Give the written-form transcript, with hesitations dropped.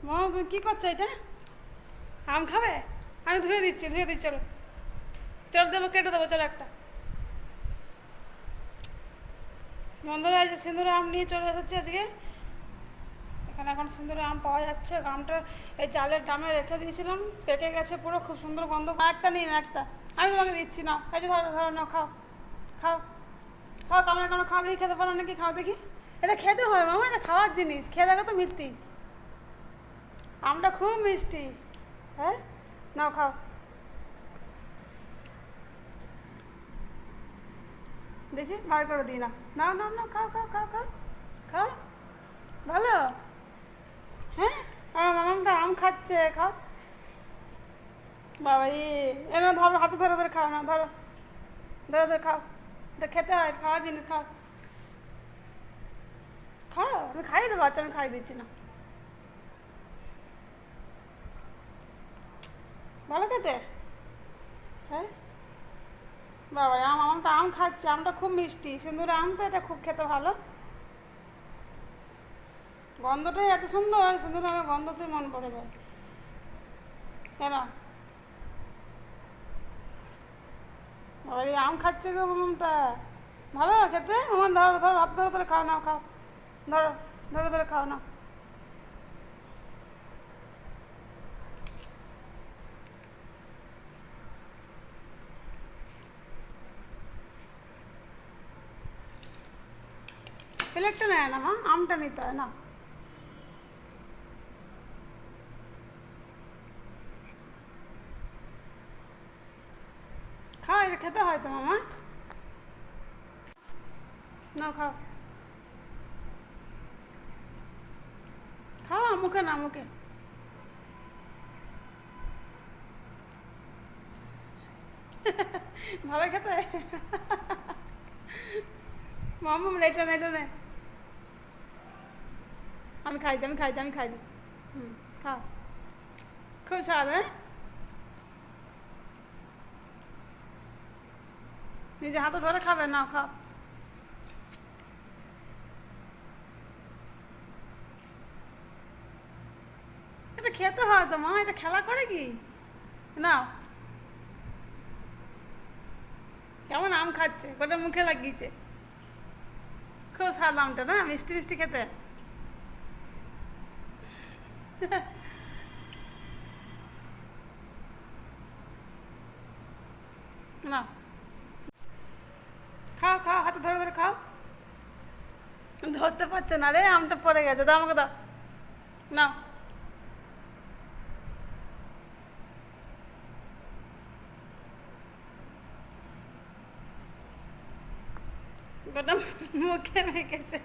মামা তুমি কী করছো এটা? আম খাবে? আমি ধুয়ে দিচ্ছি চলো। চলো দেবো, কেটে দেবো, চলো একটা। বন্ধুরা এই যে সিঁদুরে আম নিয়ে চলে এসেছি আজকে। এখানে এখন সিঁদুরে আম পাওয়া যাচ্ছে। আমটা এই চালের ডামে রেখে দিয়েছিলাম, পেকে গেছে পুরো, খুব সুন্দর গন্ধ। একটা নিন, একটা আমি তোমাকে দিচ্ছি না। এই যে ধরো ধরো, নাও খাও। খাও খাও, কামড়ে কামড়ে খাওয়া দেখি, খেতে পারো নাকি? খাও দেখি। এটা খেতে হয় মামা, এটা খাওয়ার জিনিস, খেয়ে দেখো তো মিথ্যি। আমটা খুব মিষ্টি। হ্যাঁ, নাও খাও। দেখি বার করে দিই না। নাও নাও নাও, খাও খাও খাও খাও খাও। ভালো। হ্যাঁ, আমার মামাটা আম খাচ্ছে, খাও। বাবা এনে ধরো, হাতে ধরে ধরে খাও না, ধরো ধরে ধরে খাও। এটা খেতে হয়, খাওয়া জিনিস, খাও। খাও, আমি খাইয়ে দেবো, বাচ্চা আমি খাইয়ে দিচ্ছি না। ভালো খেতে। হ্যাঁ বাবা, আমটা আম খাচ্ছে, আমটা খুব মিষ্টি, সুন্দর আম তো, এটা খুব খেতে ভালো। গন্ধটাই এত সুন্দর, সুন্দর আমার গন্ধতে মন পড়ে যায়। কেন বাবা, এই আম খাচ্ছে গো মমতা। ভালো খেতে। আমার ধরো ধরো, হাত ধরে ধরে খাও, নাও খাও। ধরো ধরে ধরে খাও, নাও। প্লেটটা নেয় না মা, আমটা নিতে হয় না। খাও, এটা খেতে হয় তো মামা। নাও খাও। খাও, মুখে না, মুখে। ভালো খেতে। মামা এটা না, এটা নে। আমি খাই দিই, আমি খাই দিই, আমি খাই দিই। হুম, খাও। খুব স্বাদ, হ্যাঁ। নিজে হাতে ধরে খাবে, নাও খাও। এটা খেতে হয় তো মা, এটা খেলা করে কি? নাও। কেমন আম খাচ্ছে, গোটা মুখে লাগিয়েছে। খুব স্বাদ আমটা না, মিষ্টি মিষ্টি খেতে। নাও খাও খাও, হাতে ধরে ধরে খাও। ধরতে পারছে না রে, আমটা পড়ে গেছে, দাও আমাকে, দাও। নাও। গোটা মুখে মেখেছে।